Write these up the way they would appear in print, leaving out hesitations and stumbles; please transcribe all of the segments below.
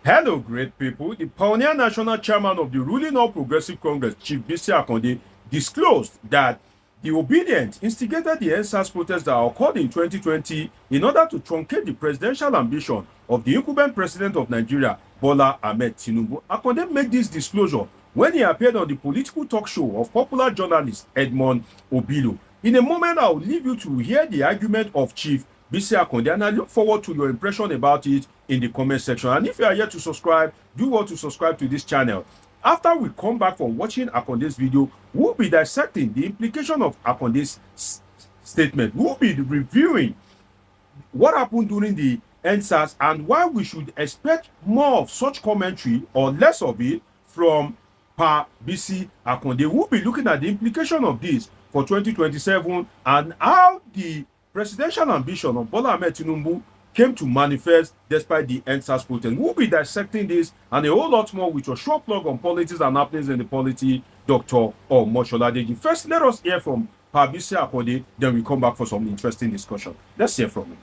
Hello, great people. The pioneer national chairman of the ruling All Progressive Congress, Chief Bisi Akande, disclosed that the Obidients instigated the EndSARS protests that occurred in 2020 in order to truncate the presidential ambition of the incumbent president of Nigeria, Bola Tinubu. Akande made this disclosure when he appeared on the political talk show of popular journalist Edmond Obilo. In a moment, I will leave you to hear the argument of Chief Bisi Akande, and I look forward to your impression about it in the comment section. And if you are yet to subscribe, do want to subscribe to this channel. After we come back from watching Akonde's video, we'll be dissecting the implication of Akonde's statement. We'll be reviewing what happened during the EndSARS and why we should expect more of such commentary or less of it from Bisi Akande. We'll be looking at the implication of this for 2027 and how the presidential ambition of Bola Tinubu came to manifest despite the EndSARS protest. We'll be dissecting this and a whole lot more with your short plug on politics and happenings in the polity, Dr. Alledges. First, let us hear from Bisi Akande, then we come back for some interesting discussion. Let's hear from him.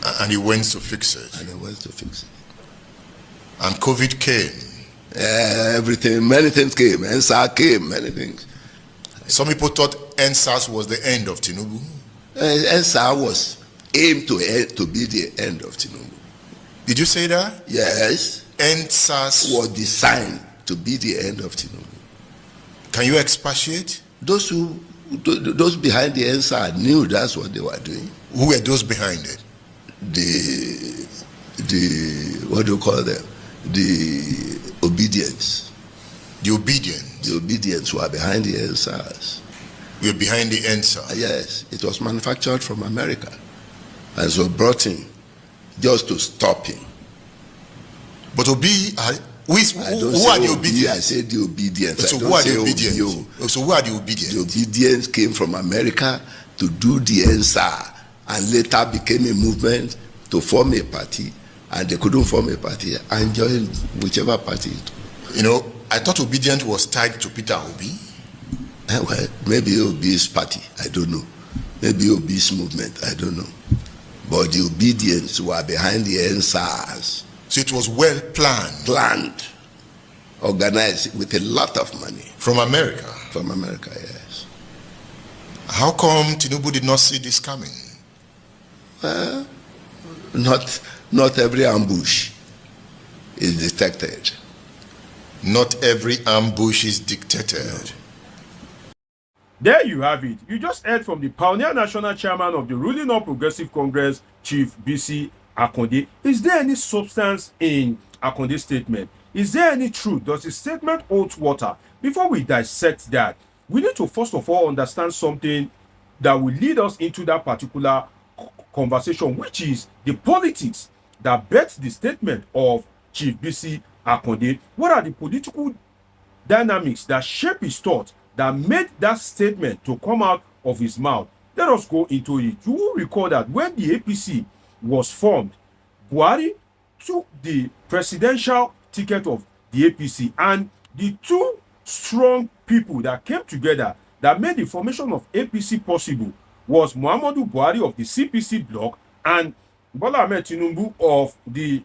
And he went to fix it. And COVID came. Everything, many things came. EndSARS came, many things. Some people thought EndSARS was the end of Tinubu. EndSARS was aimed to be the end of Tinubu. Did you say that? Yes. EndSARS was designed to be the end of Tinubu. Can you expatiate? Those behind the EndSARS knew that's what they were doing. Who were those behind it? What do you call them? The Obedients. The Obedients? The Obedients were behind the EndSARS. We are behind the EndSARS? Yes. It was manufactured from America. And so brought in just to stop him. But Obi, who are the Obedients? I said the Obedients. So who are the Obedients? So who are the Obedients? The Obedients came from America to do the EndSARS and later became a movement to form a party, and they couldn't form a party and join whichever party. You know, I thought Obedient was tied to Peter Obi. Well, maybe Obi's party, I don't know. Maybe Obi's movement, I don't know. But the Obedients were behind the EndSARS. So it was well planned. Planned, organized with a lot of money. From America? From America, yes. How come Tinubu did not see this coming? Not every ambush is detected. Not every ambush is dictated. No. There you have it. You just heard from the pioneer national chairman of the ruling All Progressive Congress, Chief Bisi Akande. Is there any substance in Akonde's statement? Is there any truth? Does his statement hold water? Before we dissect that, we need to first of all understand something that will lead us into that particular conversation, which is the politics that bets the statement of Chief Bisi Akande. What are the political dynamics that shape his thought that made that statement to come out of his mouth? Let us go into it. You will recall that when the APC was formed, Buhari took the presidential ticket of the APC, and the two strong people that came together that made the formation of APC possible was Muhammadu Buhari of the CPC bloc and Bola Tinubu of the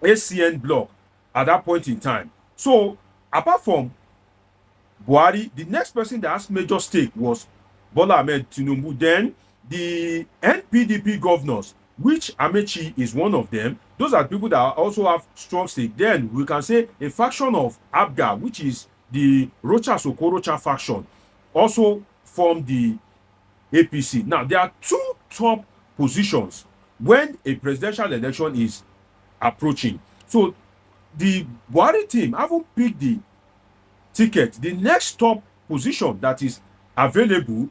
ACN bloc at that point in time. So, apart from Buhari, the next person that has major stake was Bola Tinubu. Then the NPDP governors, which Amechi is one of them, those are people that also have strong stake. Then we can say a faction of Abga, which is the Rocha Sokorocha faction, also formed the APC. Now, there are two top positions when a presidential election is approaching. So, the Buhari team haven't picked the ticket. The next top position that is available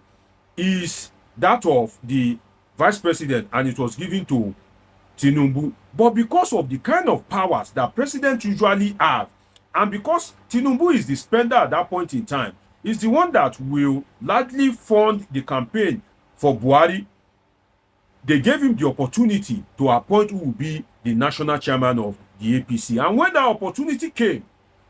is that of the vice president, and it was given to Tinubu. But because of the kind of powers that presidents usually have, and because Tinubu is the spender at that point in time, is the one that will largely fund the campaign for Buhari, they gave him the opportunity to appoint who will be the national chairman of the APC. And when that opportunity came,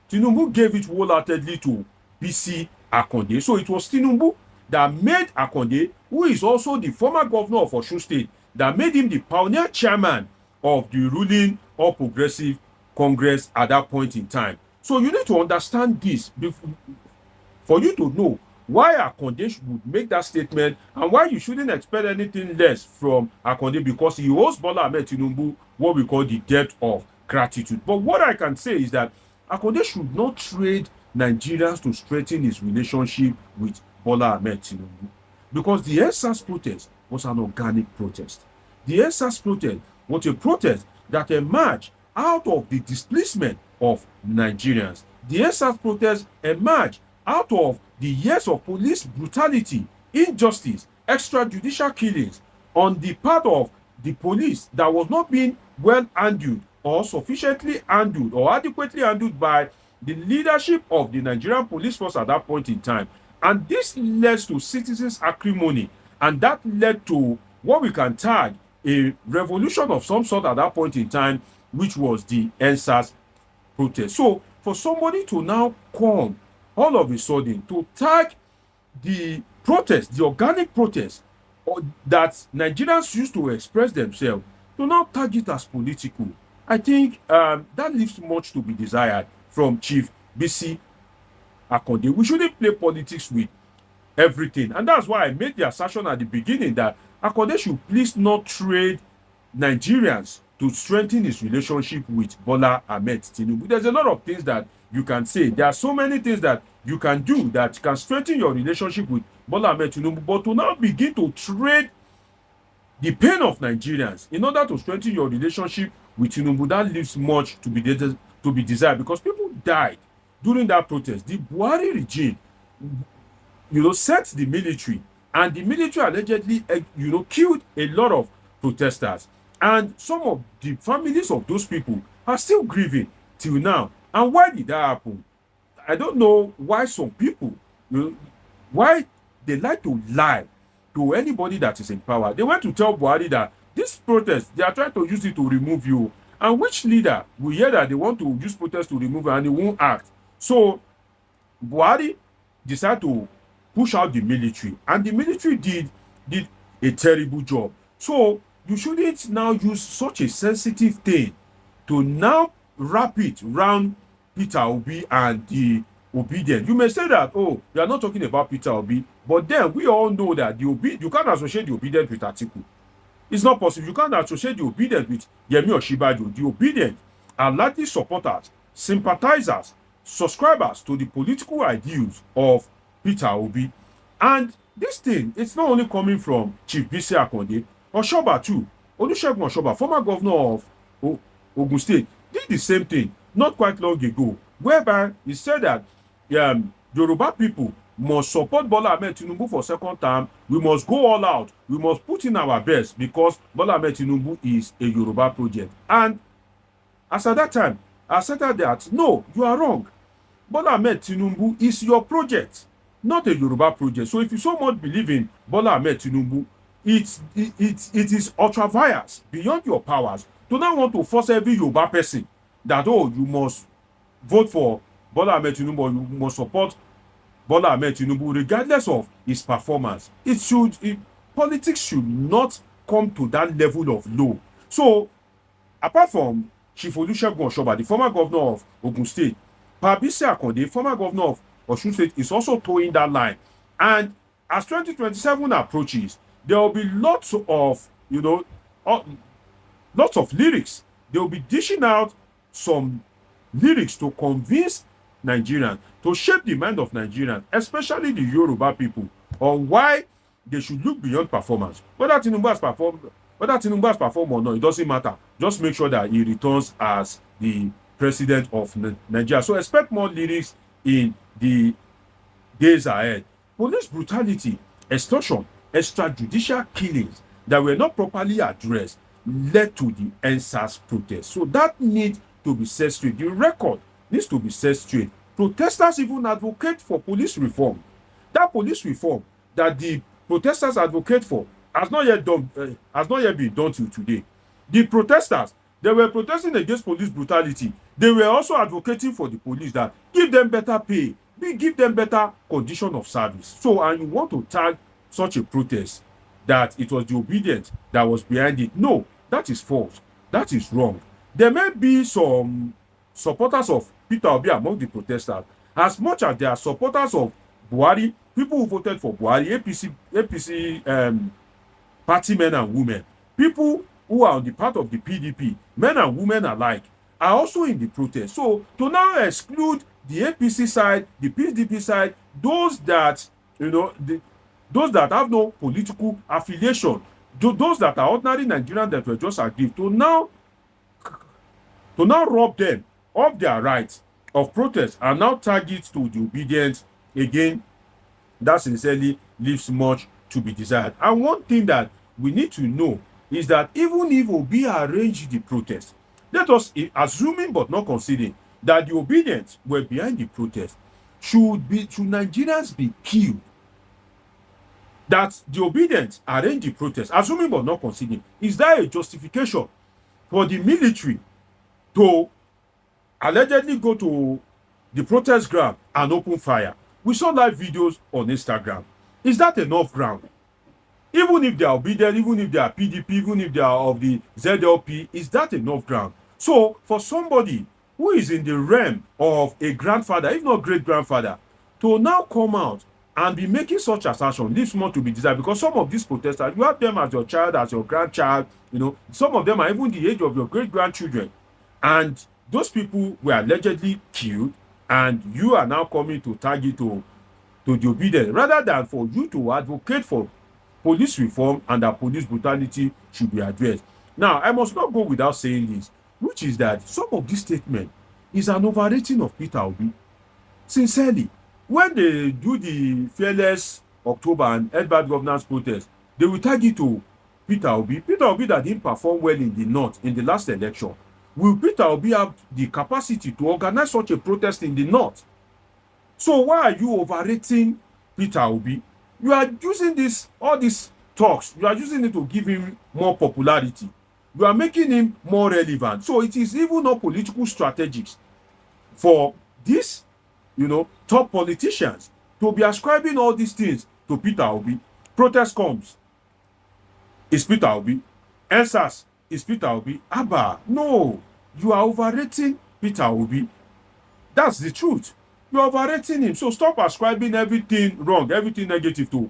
Tinubu gave it wholeheartedly to Bisi Akande. So it was Tinubu that made Akande, who is also the former governor of Osun State, that made him the pioneer chairman of the ruling All Progressive Congress at that point in time. So you need to understand this for you to know why Akande would make that statement and why you shouldn't expect anything less from Akande, because he owes Bola Ahmed Tinubu what we call the debt of gratitude. But what I can say is that Akande should not trade Nigerians to strengthen his relationship with Bola Ahmed Tinubu, because the EndSARS protest was an organic protest. The EndSARS protest was a protest that emerged out of the displacement of Nigerians. The EndSARS protest emerged out of the years of police brutality, injustice, extrajudicial killings on the part of the police that was not being well handled or sufficiently handled or adequately handled by the leadership of the Nigerian police force at that point in time. And this led to citizens' acrimony, and that led to what we can tag a revolution of some sort at that point in time, which was the EndSARS protest. So for somebody to now come all of a sudden to tag the protest, the organic protest that Nigerians used to express themselves, to now tag it as political, I think that leaves much to be desired from Chief Bisi Akande. We shouldn't play politics with everything, and that's why I made the assertion at the beginning that Akande should please not trade Nigerians to strengthen his relationship with Bola Ahmed Tinubu. There's a lot of things that you can say. There are so many things that you can do that can strengthen your relationship with Bola Ahmed Tinubu, but to now begin to trade the pain of Nigerians in order to strengthen your relationship with Tinubu, that leaves much to be desired, because people died during that protest. The Buhari regime, sent the military, and the military allegedly, killed a lot of protesters. And some of the families of those people are still grieving till now. And why did that happen? I don't know why some people, why they like to lie to anybody that is in power. They went to tell Buhari that this protest, they are trying to use it to remove you. And which leader will hear that they want to use protest to remove you and they won't act? So Buhari decided to push out the military, and the military did a terrible job. So you shouldn't now use such a sensitive thing to now wrap it around Peter Obi and the Obidients. You may say that, oh, you are not talking about Peter Obi, but then we all know that you can't associate the Obidients with Atiku. It's not possible. You can't associate the Obidients with Yemi Osinbajo. The Obidients are likely supporters, sympathizers, subscribers to the political ideals of Peter Obi. And this thing, it's not only coming from Chief Bisi Akande. Oshoba too, Olusegun Oshoba, former governor of Ogun State, did the same thing not quite long ago, whereby he said that Yoruba people must support Bola Ahmed Tinubu for second term. We must go all out. We must put in our best, because Bola Ahmed Tinubu is a Yoruba project. And as at that time, I said that, no, you are wrong. Bola Ahmed Tinubu is your project, not a Yoruba project. So if you so much believe in Bola Ahmed Tinubu, it is ultra vires beyond your powers to now want to force every Yoruba person that, oh, you must vote for Bola Ahmed Tinubu, or you must support Bola Ahmed Tinubu regardless of his performance. Politics should not come to that level of low. So apart from Chief Olusegun Oshoba, the former governor of Ogun State, Bisi Akande, former governor of Osun State, is also towing that line. And as 2027 approaches, there will be lots of lyrics. They will be dishing out some lyrics to convince Nigerians, to shape the mind of Nigerians, especially the Yoruba people, on why they should look beyond performance. Whether Tinubu has performed or not, it doesn't matter. Just make sure that he returns as the president of Nigeria. So expect more lyrics in the days ahead. Police brutality, extortion, extrajudicial killings that were not properly addressed led to the EndSARS protest. So that needs to be set straight. The record needs to be set straight. Protesters even advocate for police reform. That police reform that the protesters advocate for has not yet been done till today. The protesters, they were protesting against police brutality. They were also advocating for the police that give them better pay, give them better condition of service. So, and you want to tag such a protest that it was the Obidients that was behind it. No, that is false. That is wrong. There may be some supporters of Peter Obi among the protesters, as much as there are supporters of Buhari, people who voted for Buhari, APC party men and women, people who are on the part of the PDP, men and women alike, are also in the protest. So to now exclude the APC side, the PDP side, those that those that have no political affiliation, those that are ordinary Nigerians that were just aggrieved, to now rob them of their rights of protest and now tag it to the obedience again, that sincerely leaves much to be desired. And one thing that we need to know is that even if Obi arranged the protest, let us, assuming but not conceding that the obedience were behind the protest, should Nigerians be killed that the obedience arranged the protest, assuming but not conceding? Is that a justification for the military to allegedly go to the protest ground and open fire? We saw live videos on Instagram. Is that enough ground? Even if they are obedient, even if they are PDP, even if they are of the ZLP, is that enough ground? So for somebody who is in the realm of a grandfather, if not great-grandfather, to now come out and be making such assertion leaves more to be desired, because some of these protesters, you have them as your child, as your grandchild, some of them are even the age of your great-grandchildren. And those people were allegedly killed, and you are now coming to target to the obedient, rather than for you to advocate for police reform and that police brutality should be addressed. Now, I must not go without saying this, which is that some of this statement is an overrating of Peter Obi. Sincerely, when they do the Fearless October and End Bad Governance protest, they will target to Peter Obi. Peter Obi that didn't perform well in the North in the last election. Will Peter Obi have the capacity to organize such a protest in the North? So why are you overrating Peter Obi? You are using all these talks, you are using it to give him more popularity. You are making him more relevant. So it is even not political strategies for these, top politicians to be ascribing all these things to Peter Obi. Protest comes, is Peter Obi. EndSARS is Peter Obi. Abba, no, you are overrating Peter Obi. That's the truth. You are overrating him. So stop ascribing everything wrong, everything negative to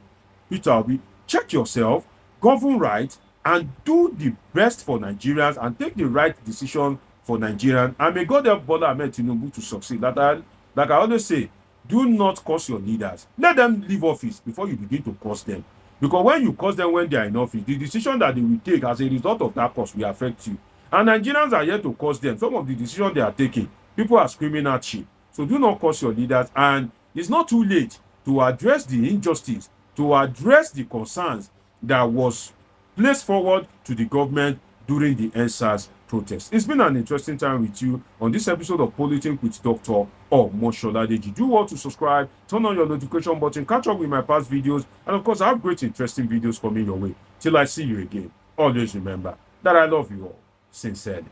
Peter Obi. Check yourself, govern right, and do the best for Nigerians and take the right decision for Nigerians. And may God help Bola Tinubu to succeed. Like I always say, do not curse your leaders. Let them leave office before you begin to curse them. Because when you curse them when they are in office, the decision that they will take as a result of that curse will affect you. And Nigerians are yet to curse them. Some of the decisions they are taking, people are screaming at shit. So do not curse your leaders. And it's not too late to address the injustice, to address the concerns that was placed forward to the government during the EndSARS protest. It's been an interesting time with you on this episode of Politics with Dr. Alledges. Do want to subscribe, turn on your notification button, catch up with my past videos, and of course I have great interesting videos coming your way. Till I see you again, always remember that I love you all sincerely.